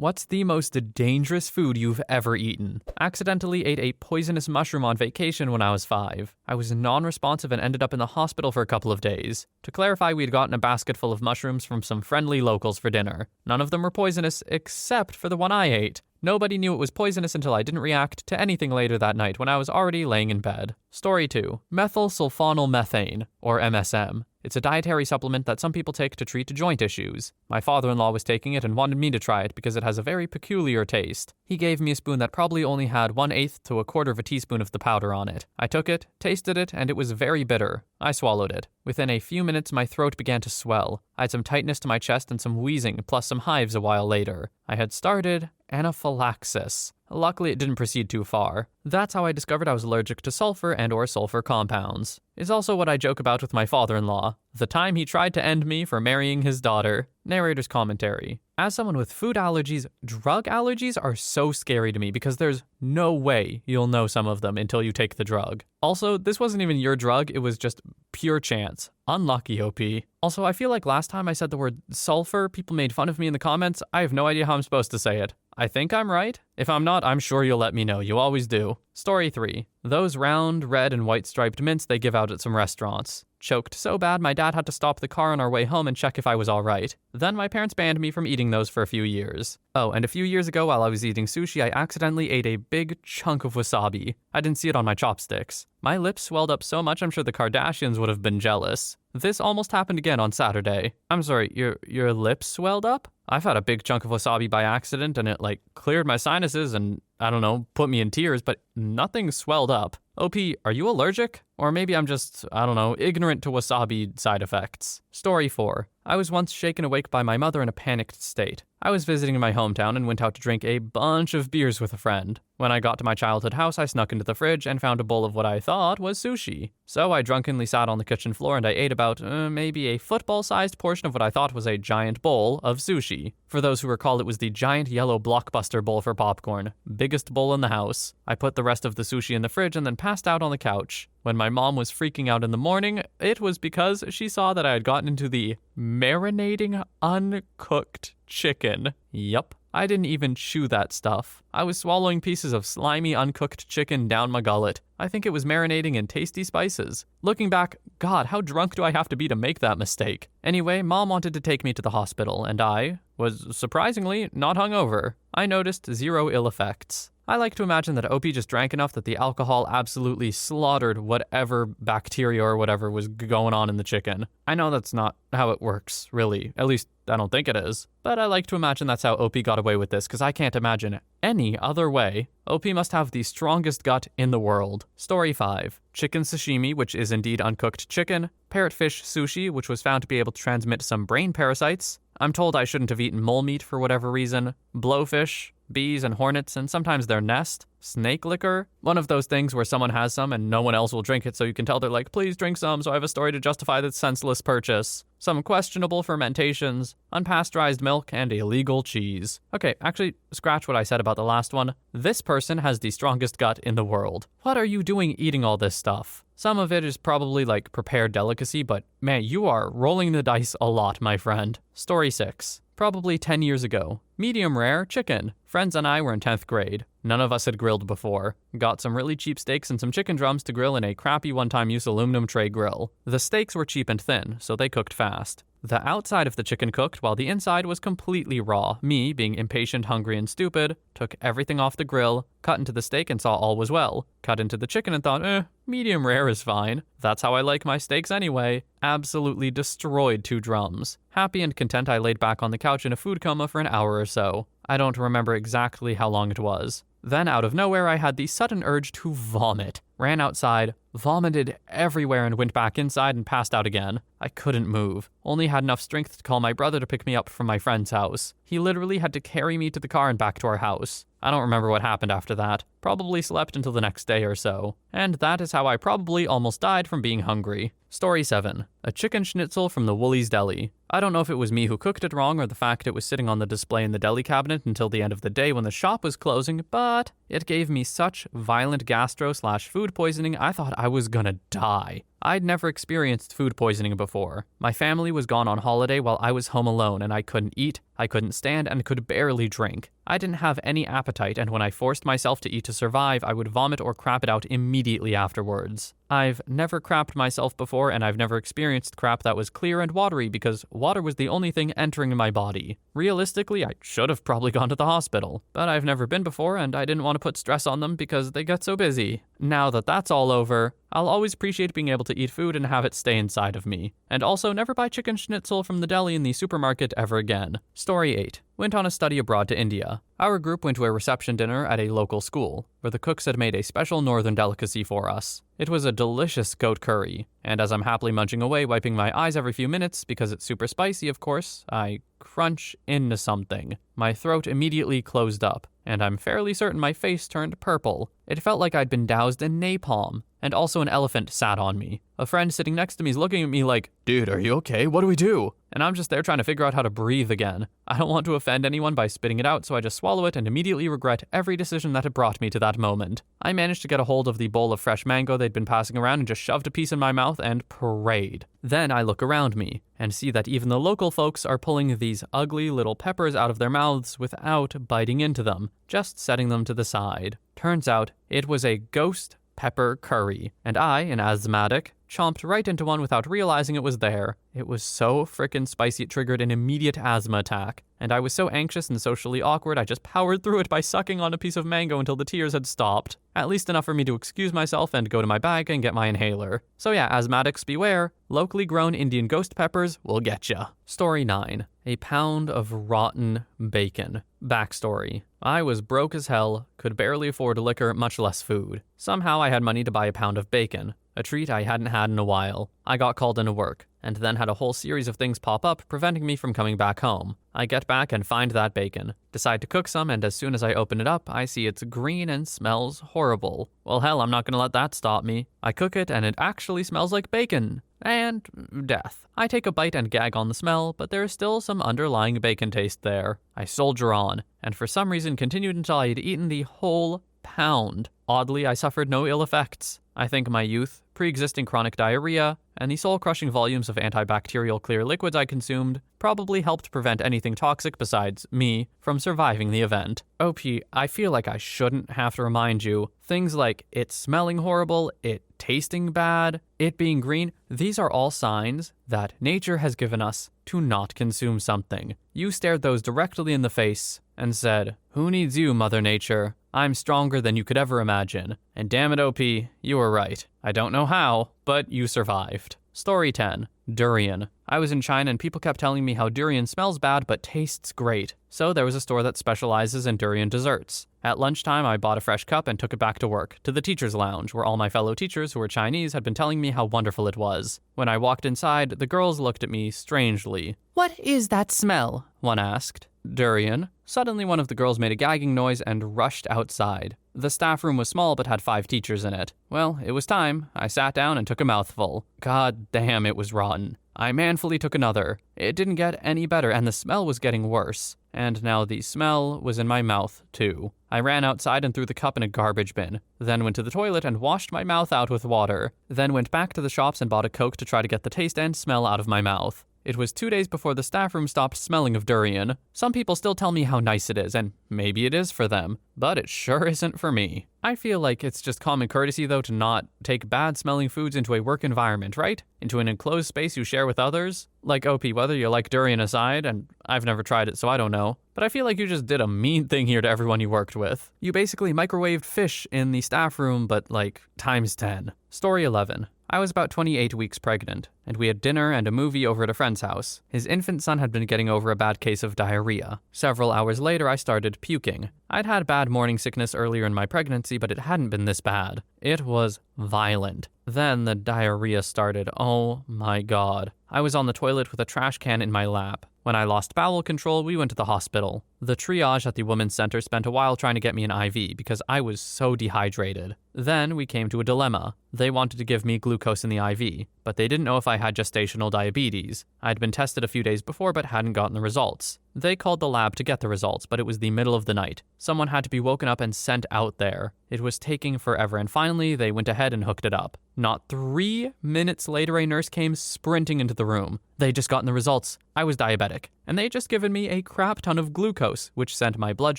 What's the most dangerous food you've ever eaten? Accidentally ate a poisonous mushroom on vacation when I was 5. I was non-responsive and ended up in the hospital for a couple of days. To clarify, we'd gotten a basket full of mushrooms from some friendly locals for dinner. None of them were poisonous except for the one I ate. Nobody knew it was poisonous until I didn't react to anything later that night when I was already laying in bed. Story 2. Methylsulfonylmethane, or MSM. It's a dietary supplement that some people take to treat joint issues. My father-in-law was taking it and wanted me to try it because it has a very peculiar taste. He gave me a spoon that probably only had 1/8 to 1/4 of a teaspoon of the powder on it. I took it, tasted it, and it was very bitter. I swallowed it. Within a few minutes, my throat began to swell. I had some tightness to my chest and some wheezing, plus some hives a while later. I had started anaphylaxis. Luckily, it didn't proceed too far. That's how I discovered I was allergic to sulfur and or sulfur compounds. It's also what I joke about with my father-in-law. The time he tried to end me for marrying his daughter. Narrator's commentary. As someone with food allergies, drug allergies are so scary to me because there's no way you'll know some of them until you take the drug. Also, this wasn't even your drug, it was just pure chance. Unlucky, OP. Also, I feel like last time I said the word sulfur, people made fun of me in the comments. I have no idea how I'm supposed to say it. I think I'm right. If I'm not, I'm sure you'll let me know. You always do. Story 3. Those round, red, and white striped mints they give out at some restaurants. Choked so bad my dad had to stop the car on our way home and check if I was alright. Then my parents banned me from eating those for a few years. Oh, and a few years ago while I was eating sushi, I accidentally ate a big chunk of wasabi. I didn't see it on my chopsticks. My lips swelled up so much I'm sure the Kardashians would have been jealous. This almost happened again on Saturday. I'm sorry, your lips swelled up? I've had a big chunk of wasabi by accident and it cleared my sinuses and, I don't know, put me in tears, but nothing swelled up. OP, are you allergic? Or maybe I'm just, I don't know, ignorant to wasabi side effects. Story 4. I was once shaken awake by my mother in a panicked state. I was visiting in my hometown and went out to drink a bunch of beers with a friend. When I got to my childhood house, I snuck into the fridge and found a bowl of what I thought was sushi. So I drunkenly sat on the kitchen floor and I ate about maybe a football-sized portion of what I thought was a giant bowl of sushi. For those who recall, it was the giant yellow Blockbuster bowl for popcorn. Biggest bowl in the house. I put the rest of the sushi in the fridge and then passed out on the couch. When my mom was freaking out in the morning, it was because she saw that I had gotten into the marinating uncooked chicken. Yup, I didn't even chew that stuff. I was swallowing pieces of slimy uncooked chicken down my gullet. I think it was marinating in tasty spices. Looking back, God, how drunk do I have to be to make that mistake? Anyway, Mom wanted to take me to the hospital, and I was surprisingly not hungover. I noticed zero ill effects. I like to imagine that OP just drank enough that the alcohol absolutely slaughtered whatever bacteria or whatever was going on in the chicken. I know that's not how it works, really. At least, I don't think it is. But I like to imagine that's how OP got away with this, because I can't imagine any other way. OP must have the strongest gut in the world. Story 5. Chicken sashimi, which is indeed uncooked chicken. Parrotfish sushi, which was found to be able to transmit some brain parasites. I'm told I shouldn't have eaten mole meat for whatever reason. Blowfish. Bees and hornets, and sometimes their nest. Snake liquor. One of those things where someone has some and no one else will drink it, so you can tell they're like, please drink some so I have a story to justify this senseless purchase. Some questionable fermentations, unpasteurized milk, and illegal cheese. Okay, actually, scratch what I said about the last one. This person has the strongest gut in the world. What are you doing eating all this stuff? Some of it is probably prepared delicacy, but man, you are rolling the dice a lot, my friend. Story 6. Probably 10 years ago. Medium rare chicken. Friends and I were in 10th grade. None of us had grilled before. Got some really cheap steaks and some chicken drums to grill in a crappy one-time use aluminum tray grill. The steaks were cheap and thin, so they cooked fast. The outside of the chicken cooked while the inside was completely raw. Me, being impatient, hungry, and stupid, took everything off the grill, cut into the steak and saw all was well. Cut into the chicken and thought, medium rare is fine. That's how I like my steaks anyway. Absolutely destroyed 2 drums. Happy and content, I laid back on the couch in a food coma for an hour or so. I don't remember exactly how long it was. Then out of nowhere, I had the sudden urge to vomit. Ran outside, vomited everywhere and went back inside and passed out again. I couldn't move. Only had enough strength to call my brother to pick me up from my friend's house. He literally had to carry me to the car and back to our house. I don't remember what happened after that. Probably slept until the next day or so. And that is how I probably almost died from being hungry. Story 7. A chicken schnitzel from the Woolies Deli. I don't know if it was me who cooked it wrong or the fact it was sitting on the display in the deli cabinet until the end of the day when the shop was closing, but it gave me such violent gastro/food poisoning I thought I was gonna die. I'd never experienced food poisoning before. My family was gone on holiday while I was home alone, and I couldn't eat, I couldn't stand, and could barely drink. I didn't have any appetite, and when I forced myself to eat to survive, I would vomit or crap it out immediately afterwards. I've never crapped myself before, and I've never experienced crap that was clear and watery because water was the only thing entering my body. Realistically, I should have probably gone to the hospital, but I've never been before, and I didn't want to put stress on them because they get so busy. Now that that's all over, I'll always appreciate being able to eat food and have it stay inside of me. And also never buy chicken schnitzel from the deli in the supermarket ever again. Story 8. Went on a study abroad to India. Our group went to a reception dinner at a local school, where the cooks had made a special northern delicacy for us. It was a delicious goat curry, and as I'm happily munching away, wiping my eyes every few minutes, because it's super spicy of course, I crunch into something. My throat immediately closed up, and I'm fairly certain my face turned purple. It felt like I'd been doused in napalm, and also an elephant sat on me. A friend sitting next to me is looking at me like, "Dude, are you okay? What do we do?" And I'm just there trying to figure out how to breathe again. I don't want to offend anyone by spitting it out, so I just swallow it and immediately regret every decision that had brought me to that moment. I managed to get a hold of the bowl of fresh mango they'd been passing around and just shoved a piece in my mouth and prayed. Then I look around me and see that even the local folks are pulling these ugly little peppers out of their mouths without biting into them, just setting them to the side. Turns out it was a ghost pepper curry, and I, an asthmatic, chomped right into one without realizing it was there. It was so frickin' spicy it triggered an immediate asthma attack, and I was so anxious and socially awkward I just powered through it by sucking on a piece of mango until the tears had stopped. At least enough for me to excuse myself and go to my bag and get my inhaler. So yeah, asthmatics beware, locally grown Indian ghost peppers will get ya. Story 9. A pound of rotten bacon. Backstory. I was broke as hell, could barely afford liquor, much less food. Somehow I had money to buy a pound of bacon, a treat I hadn't had in a while. I got called into work, and then had a whole series of things pop up preventing me from coming back home. I get back and find that bacon, decide to cook some, and as soon as I open it up, I see it's green and smells horrible. Well hell, I'm not gonna let that stop me. I cook it and it actually smells like bacon. And death. I take a bite and gag on the smell, but there is still some underlying bacon taste there. I soldier on, and for some reason continued until I had eaten the whole pound. Oddly, I suffered no ill effects. I think my youth, pre-existing chronic diarrhea, and the soul-crushing volumes of antibacterial clear liquids I consumed probably helped prevent anything toxic besides me from surviving the event. OP, I feel like I shouldn't have to remind you. Things like it smelling horrible, it tasting bad, it being green, these are all signs that nature has given us to not consume something. You stared those directly in the face and said, "Who needs you, Mother Nature? I'm stronger than you could ever imagine." And damn it, OP, you were right. I don't know how, but you survived. Story 10. Durian. I was in China and people kept telling me how durian smells bad but tastes great. So there was a store that specializes in durian desserts. At lunchtime, I bought a fresh cup and took it back to work, to the teacher's lounge, where all my fellow teachers who were Chinese had been telling me how wonderful it was. When I walked inside, the girls looked at me strangely. "What is that smell?" one asked. "Durian." Suddenly one of the girls made a gagging noise and rushed outside. The staff room was small but had 5 teachers in it. Well, it was time. I sat down and took a mouthful. God damn, it was rotten. I manfully took another. It didn't get any better and the smell was getting worse. And now the smell was in my mouth, too. I ran outside and threw the cup in a garbage bin, then went to the toilet and washed my mouth out with water, then went back to the shops and bought a Coke to try to get the taste and smell out of my mouth. It was 2 days before the staff room stopped smelling of durian. Some people still tell me how nice it is, and maybe it is for them, but it sure isn't for me. I feel like it's just common courtesy, though, to not take bad-smelling foods into a work environment, right? Into an enclosed space you share with others? Like, OP, whether you like durian aside, and I've never tried it, so I don't know, but I feel like you just did a mean thing here to everyone you worked with. You basically microwaved fish in the staff room, but, like, times 10. Story 11. I was about 28 weeks pregnant, and we had dinner and a movie over at a friend's house. His infant son had been getting over a bad case of diarrhea. Several hours later, I started puking. I'd had bad morning sickness earlier in my pregnancy, but it hadn't been this bad. It was violent. Then the diarrhea started. Oh my god. I was on the toilet with a trash can in my lap. When I lost bowel control, we went to the hospital. The triage at the women's center spent a while trying to get me an IV because I was so dehydrated. Then we came to a dilemma. They wanted to give me glucose in the IV, but they didn't know if I had gestational diabetes. I'd been tested a few days before but hadn't gotten the results. They called the lab to get the results, but it was the middle of the night. Someone had to be woken up and sent out there. It was taking forever, and finally they went ahead and hooked it up. Not 3 minutes later, a nurse came sprinting into the room. They'd just gotten the results. I was diabetic, and they'd just given me a crap ton of glucose, which sent my blood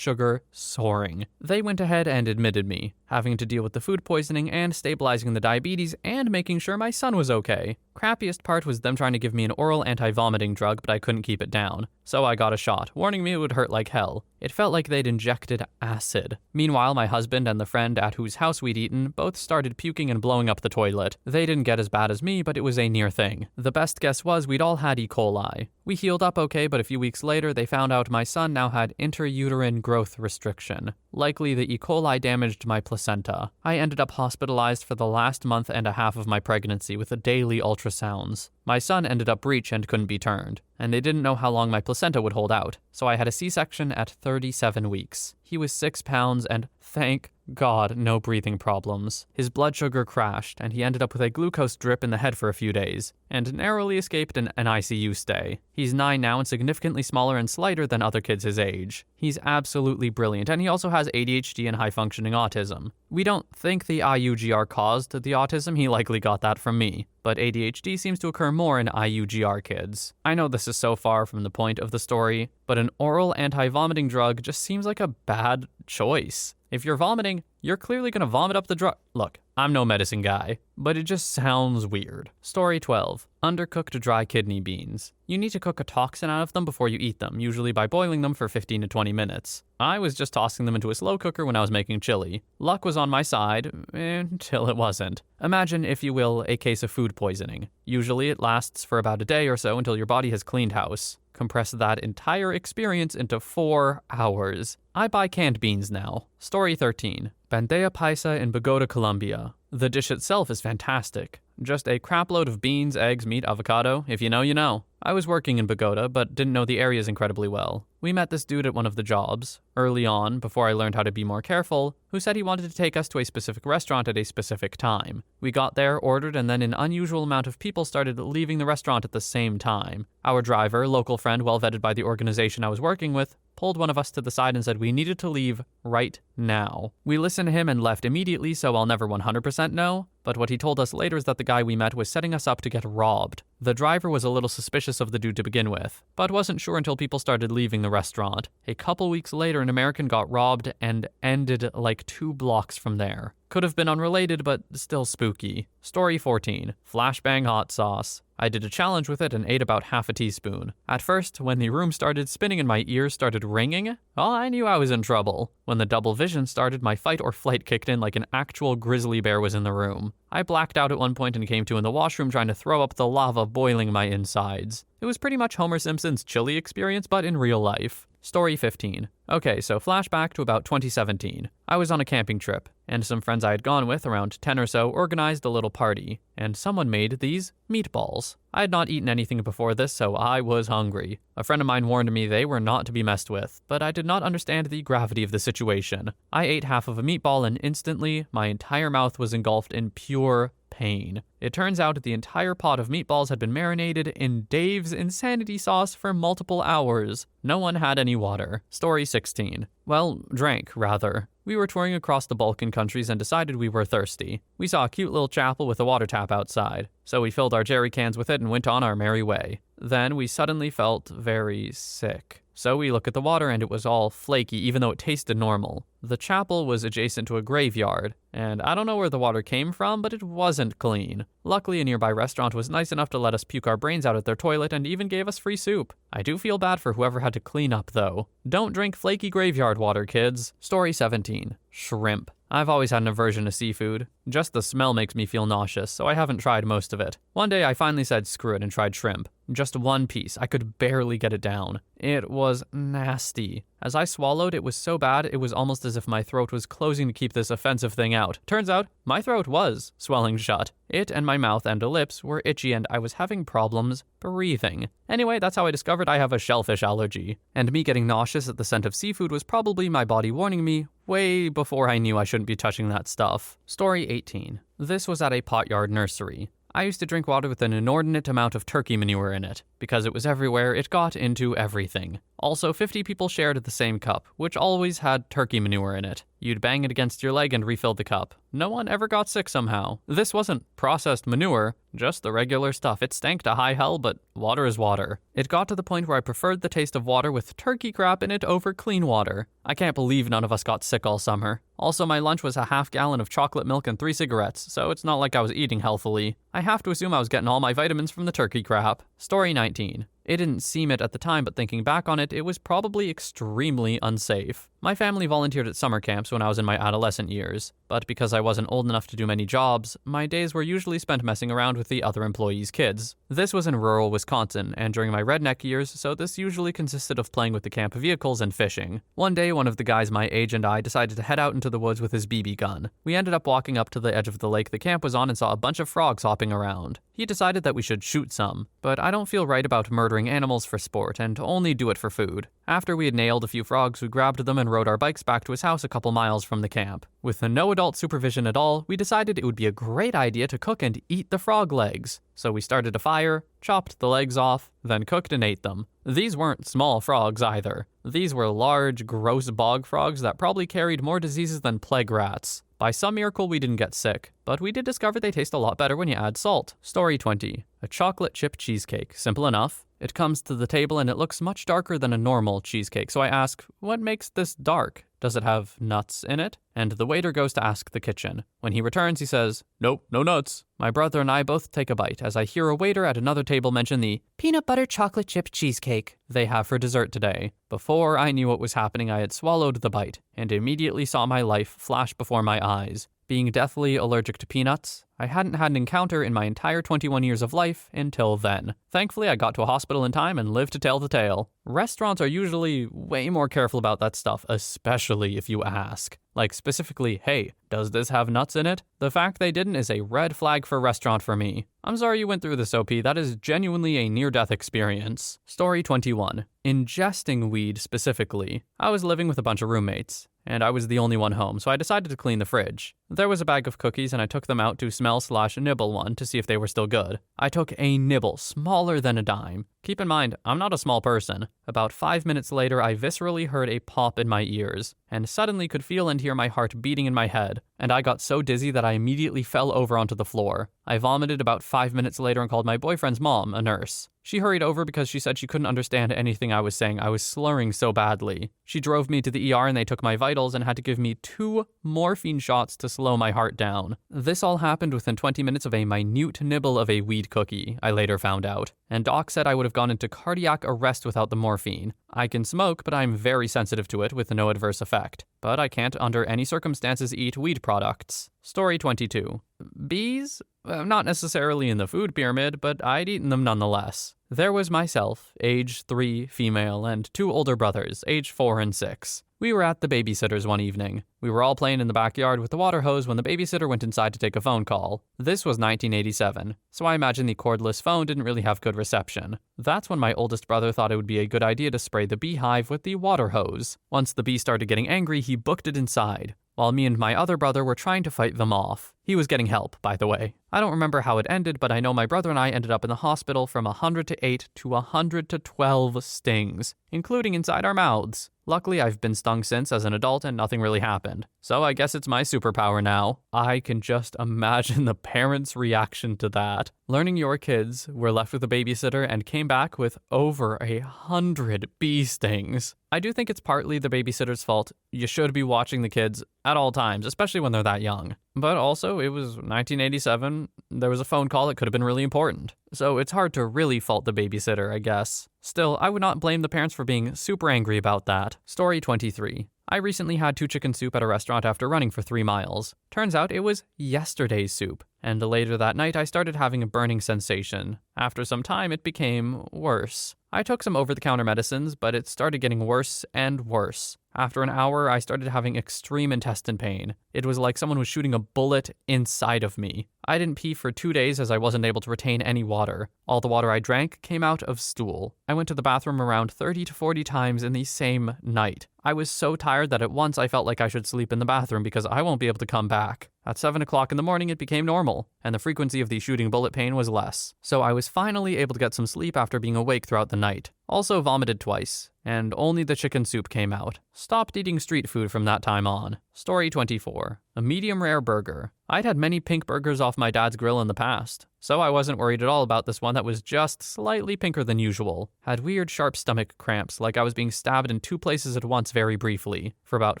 sugar soaring. They went ahead and admitted me, having to deal with the food poisoning and stabilizing the diabetes and making sure my son was okay. Crappiest part was them trying to give me an oral anti-vomiting drug, but I couldn't keep it down. So I got a shot, warning me it would hurt like hell. It felt like they'd injected acid. Meanwhile, my husband and the friend at whose house we'd eaten both started puking and blowing up the toilet. They didn't get as bad as me, but it was a near thing. The best guess was we'd all had E. coli. We healed up okay, but a few weeks later, they found out my son now had intrauterine growth restriction. Likely the E. coli damaged my placenta. I ended up hospitalized for the last month and a half of my pregnancy with daily ultrasounds. My son ended up breech and couldn't be turned, and they didn't know how long my placenta would hold out, so I had a C-section at 37 weeks. He was 6 pounds and, thank God, no breathing problems. His blood sugar crashed, and he ended up with a glucose drip in the head for a few days, and narrowly escaped an ICU stay. He's 9 now and significantly smaller and slighter than other kids his age. He's absolutely brilliant, and he also has ADHD and high-functioning autism. We don't think the IUGR caused the autism, he likely got that from me, but ADHD seems to occur more in IUGR kids. I know this is so far from the point of the story, but an oral anti-vomiting drug just seems like a bad choice. If you're vomiting, you're clearly gonna vomit up the drug. Look, I'm no medicine guy, but it just sounds weird. Story 12. Undercooked dry kidney beans. You need to cook a toxin out of them before you eat them, usually by boiling them for 15 to 20 minutes. I was just tossing them into a slow cooker when I was making chili. Luck was on my side, until it wasn't. Imagine, if you will, a case of food poisoning. Usually it lasts for about a day or so until your body has cleaned house. Compress that entire experience into 4 hours. I buy canned beans now. Story 13. Bandeja paisa in Bogota, Colombia. The dish itself is fantastic. Just a crapload of beans, eggs, meat, avocado. If you know, you know. I was working in Bogota, but didn't know the areas incredibly well. We met this dude at one of the jobs, early on, before I learned how to be more careful, who said he wanted to take us to a specific restaurant at a specific time. We got there, ordered, and then an unusual amount of people started leaving the restaurant at the same time. Our driver, local friend well vetted by the organization I was working with, pulled one of us to the side and said we needed to leave right now. We listened to him and left immediately, so I'll never 100% know, but what he told us later is that the guy we met was setting us up to get robbed. The driver was a little suspicious of the dude to begin with, but wasn't sure until people started leaving the restaurant. A couple weeks later, an American got robbed and ended like 2 blocks from there. Could have been unrelated, but still spooky. Story 14. Flashbang hot sauce. I did a challenge with it and ate about half a teaspoon. At first, when the room started spinning and my ears started ringing, I knew I was in trouble. When the double vision started, my fight or flight kicked in like an actual grizzly bear was in the room. I blacked out at one point and came to in the washroom trying to throw up the lava boiling my insides. It was pretty much Homer Simpson's chili experience, but in real life. Story 15. Okay, so flashback to about 2017. I was on a camping trip, and some friends I had gone with, around 10 or so, organized a little party, and someone made these meatballs. I had not eaten anything before this, so I was hungry. A friend of mine warned me they were not to be messed with, but I did not understand the gravity of the situation. I ate half of a meatball and instantly, my entire mouth was engulfed in pure pain. It turns out the entire pot of meatballs had been marinated in Dave's insanity sauce for multiple hours. No one had any water. Story 16. Well, drank, rather. We were touring across the Balkan countries and decided we were thirsty. We saw a cute little chapel with a water tap outside, so we filled our jerry cans with it and went on our merry way. Then we suddenly felt very sick. So we looked at the water and it was all flaky even though it tasted normal. The chapel was adjacent to a graveyard, and I don't know where the water came from, but it wasn't clean. Luckily, a nearby restaurant was nice enough to let us puke our brains out at their toilet and even gave us free soup. I do feel bad for whoever had to clean up though. Don't drink flaky graveyard water, kids. Story 17. Shrimp. I've always had an aversion to seafood. Just the smell makes me feel nauseous, so I haven't tried most of it. One day I finally said screw it and tried shrimp. Just one piece. I could barely get it down. It was nasty. As I swallowed, it was so bad it was almost as if my throat was closing to keep this offensive thing out. Turns out, my throat was swelling shut. It and my mouth and lips were itchy and I was having problems breathing. Anyway, that's how I discovered I have a shellfish allergy. And me getting nauseous at the scent of seafood was probably my body warning me way before I knew I shouldn't be touching that stuff. Story 18. This was at a potyard nursery. I used to drink water with an inordinate amount of turkey manure in it. Because it was everywhere, it got into everything. Also, 50 people shared the same cup, which always had turkey manure in it. You'd bang it against your leg and refill the cup. No one ever got sick somehow. This wasn't processed manure, just the regular stuff. It stank to high hell, but water is water. It got to the point where I preferred the taste of water with turkey crap in it over clean water. I can't believe none of us got sick all summer. Also, my lunch was a half gallon of chocolate milk and 3 cigarettes, so it's not like I was eating healthily. I have to assume I was getting all my vitamins from the turkey crap. Story 19. It didn't seem it at the time, but thinking back on it, it was probably extremely unsafe. My family volunteered at summer camps when I was in my adolescent years, but because I wasn't old enough to do many jobs, my days were usually spent messing around with the other employees' kids. This was in rural Wisconsin, and during my redneck years, so this usually consisted of playing with the camp vehicles and fishing. One day, one of the guys my age and I decided to head out into the woods with his BB gun. We ended up walking up to the edge of the lake the camp was on and saw a bunch of frogs hopping around. He decided that we should shoot some, but I don't feel right about murdering animals for sport and only do it for food. After we had nailed a few frogs, we grabbed them and rode our bikes back to his house a couple miles from the camp. With no adult supervision at all, we decided it would be a great idea to cook and eat the frog legs. So we started a fire, chopped the legs off, then cooked and ate them. These weren't small frogs either. These were large, gross bog frogs that probably carried more diseases than plague rats. By some miracle, we didn't get sick, but we did discover they taste a lot better when you add salt. Story 20. A chocolate chip cheesecake. Simple enough. It comes to the table and it looks much darker than a normal cheesecake, so I ask, what makes this dark? Does it have nuts in it? And the waiter goes to ask the kitchen. When he returns, he says, nope, no nuts. My brother and I both take a bite as I hear a waiter at another table mention the peanut butter chocolate chip cheesecake they have for dessert today. Before I knew what was happening, I had swallowed the bite and immediately saw my life flash before my eyes. Being deathly allergic to peanuts, I hadn't had an encounter in my entire 21 years of life until then. Thankfully, I got to a hospital in time and lived to tell the tale. Restaurants are usually way more careful about that stuff, especially if you ask. Like specifically, hey, does this have nuts in it? The fact they didn't is a red flag for a restaurant for me. I'm sorry you went through this, OP. That is genuinely a near-death experience. Story 21. Ingesting weed specifically. I was living with a bunch of roommates, and I was the only one home, so I decided to clean the fridge. There was a bag of cookies, and I took them out to smell/nibble one to see if they were still good. I took a nibble, smaller than a dime. Keep in mind, I'm not a small person. About 5 minutes later, I viscerally heard a pop in my ears, and suddenly could feel and hear my heart beating in my head, and I got so dizzy that I immediately fell over onto the floor. I vomited about 5 minutes later and called my boyfriend's mom, a nurse. She hurried over because she said she couldn't understand anything I was saying. I was slurring so badly. She drove me to the ER and they took my vitals and had to give me 2 morphine shots to slow my heart down. This all happened within 20 minutes of a minute nibble of a weed cookie, I later found out. And doc said I would have gone into cardiac arrest without the morphine. I can smoke, but I'm very sensitive to it with no adverse effect. But I can't under any circumstances eat weed products. Story 22. Bees? Not necessarily in the food pyramid, but I'd eaten them nonetheless. There was myself, age 3, female, and 2 older brothers, age 4 and 6. We were at the babysitter's one evening. We were all playing in the backyard with the water hose when the babysitter went inside to take a phone call. This was 1987, so I imagine the cordless phone didn't really have good reception. That's when my oldest brother thought it would be a good idea to spray the beehive with the water hose. Once the bee started getting angry, he booked it inside, while me and my other brother were trying to fight them off. He was getting help, by the way. I don't remember how it ended, but I know my brother and I ended up in the hospital from 108 to 112 stings, including inside our mouths. Luckily, I've been stung since as an adult and nothing really happened. So I guess it's my superpower now. I can just imagine the parents' reaction to that. Learning your kids were left with a babysitter and came back with over 100 bee stings. I do think it's partly the babysitter's fault. You should be watching the kids at all times, especially when they're that young. But also, it was 1987. There was a phone call that could have been really important. So it's hard to really fault the babysitter, I guess. Still, I would not blame the parents for being super angry about that. Story 23. I recently had 2 chicken soup at a restaurant after running for 3 miles. Turns out it was yesterday's soup. And later that night, I started having a burning sensation. After some time, it became worse. I took some over-the-counter medicines, but it started getting worse and worse. After an hour, I started having extreme intestine pain. It was like someone was shooting a bullet inside of me. I didn't pee for 2 days as I wasn't able to retain any water. All the water I drank came out of stool. I went to the bathroom around 30 to 40 times in the same night. I was so tired that at once I felt like I should sleep in the bathroom because I won't be able to come back. At 7 o'clock in the morning, it became normal, and the frequency of the shooting bullet pain was less. So I was finally able to get some sleep after being awake throughout the night. Also vomited twice, and only the chicken soup came out. Stopped eating street food from that time on. Story 24. A medium rare burger. I'd had many pink burgers off my dad's grill in the past, so I wasn't worried at all about this one that was just slightly pinker than usual. Had weird sharp stomach cramps, like I was being stabbed in 2 places at once very briefly, for about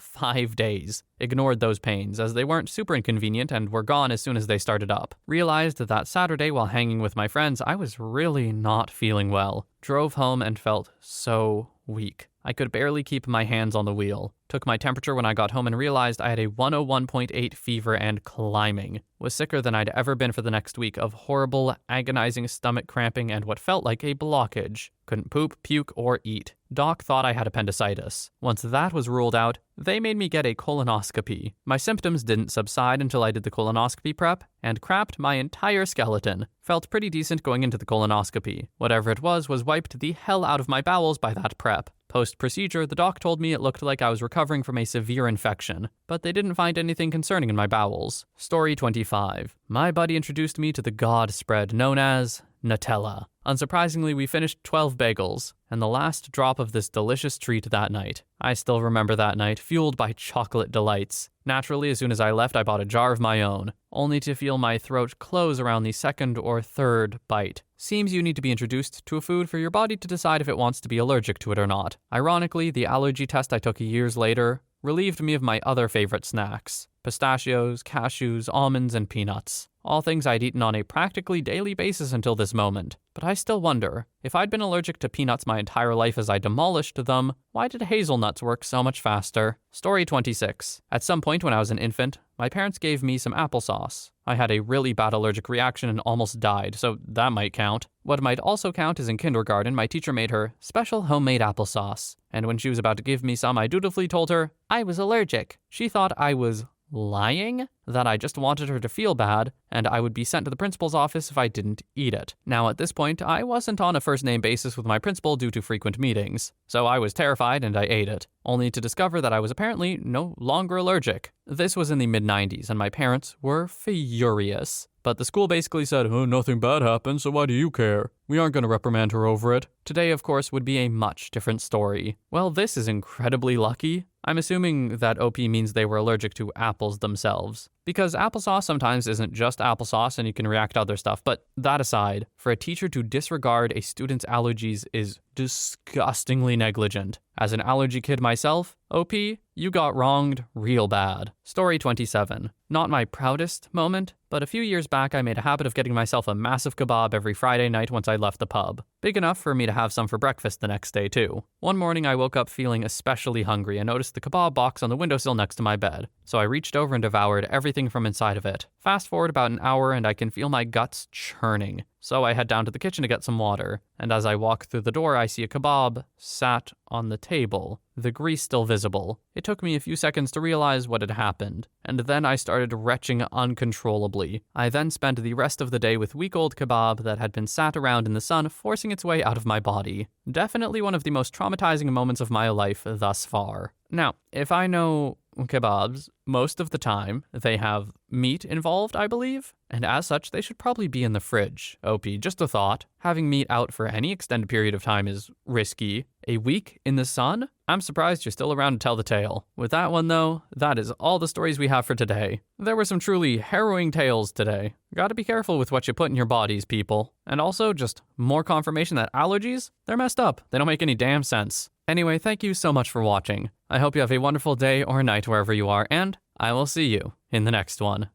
5 days. Ignored those pains, as they weren't super inconvenient and were gone as soon as they started up. Realized that Saturday while hanging with my friends, I was really not feeling well. Drove home and felt so weak. I could barely keep my hands on the wheel. Took my temperature when I got home and realized I had a 101.8 fever and climbing. Was sicker than I'd ever been for the next week of horrible, agonizing stomach cramping and what felt like a blockage. Couldn't poop, puke, or eat. Doc thought I had appendicitis. Once that was ruled out, they made me get a colonoscopy. My symptoms didn't subside until I did the colonoscopy prep and crapped my entire skeleton. Felt pretty decent going into the colonoscopy. Whatever it was wiped the hell out of my bowels by that prep. Post-procedure, the doc told me it looked like I was recovering from a severe infection, but they didn't find anything concerning in my bowels. Story 25. My buddy introduced me to the god spread known as Nutella. Unsurprisingly, we finished 12 bagels, and the last drop of this delicious treat that night. I still remember that night, fueled by chocolate delights. Naturally, as soon as I left, I bought a jar of my own, only to feel my throat close around the second or third bite. Seems you need to be introduced to a food for your body to decide if it wants to be allergic to it or not. Ironically, the allergy test I took years later relieved me of my other favorite snacks: pistachios, cashews, almonds, and peanuts. All things I'd eaten on a practically daily basis until this moment. But I still wonder, if I'd been allergic to peanuts my entire life as I demolished them, why did hazelnuts work so much faster? Story 26. At some point when I was an infant, my parents gave me some applesauce. I had a really bad allergic reaction and almost died, so that might count. What might also count is in kindergarten, my teacher made her special homemade applesauce. And when she was about to give me some, I dutifully told her I was allergic. She thought I was lying? That I just wanted her to feel bad, and I would be sent to the principal's office if I didn't eat it. Now, at this point, I wasn't on a first-name basis with my principal due to frequent meetings, so I was terrified and I ate it, only to discover that I was apparently no longer allergic. This was in the mid-90s, and my parents were furious. But the school basically said, "Oh, nothing bad happened, so why do you care? We aren't going to reprimand her over it." Today, of course, would be a much different story. Well, this is incredibly lucky. I'm assuming that OP means they were allergic to apples themselves. Because applesauce sometimes isn't just applesauce and you can react to other stuff. But that aside, for a teacher to disregard a student's allergies is disgustingly negligent. As an allergy kid myself, OP, you got wronged real bad. Story 27. Not my proudest moment, but a few years back I made a habit of getting myself a massive kebab every Friday night once I left the pub. Big enough for me to have some for breakfast the next day too. One morning I woke up feeling especially hungry and noticed the kebab box on the windowsill next to my bed. So I reached over and devoured everything from inside of it. Fast forward about an hour and I can feel my guts churning. So I head down to the kitchen to get some water, and as I walk through the door I see a kebab sat on the table, the grease still visible. It took me a few seconds to realize what had happened, and then I started retching uncontrollably. I then spent the rest of the day with week-old kebab that had been sat around in the sun, forcing its way out of my body. Definitely one of the most traumatizing moments of my life thus far. Now, if I know kebabs, most of the time they have meat involved, I believe, and as such they should probably be in the fridge. OP, just a thought. Having meat out for any extended period of time is risky. A week in the sun? I'm surprised you're still around to tell the tale. With that one though, that is all the stories we have for today. There were some truly harrowing tales today. Gotta be careful with what you put in your bodies, people. And also just more confirmation that allergies, they're messed up. They don't make any damn sense. Anyway, thank you so much for watching. I hope you have a wonderful day or night wherever you are, and I will see you in the next one.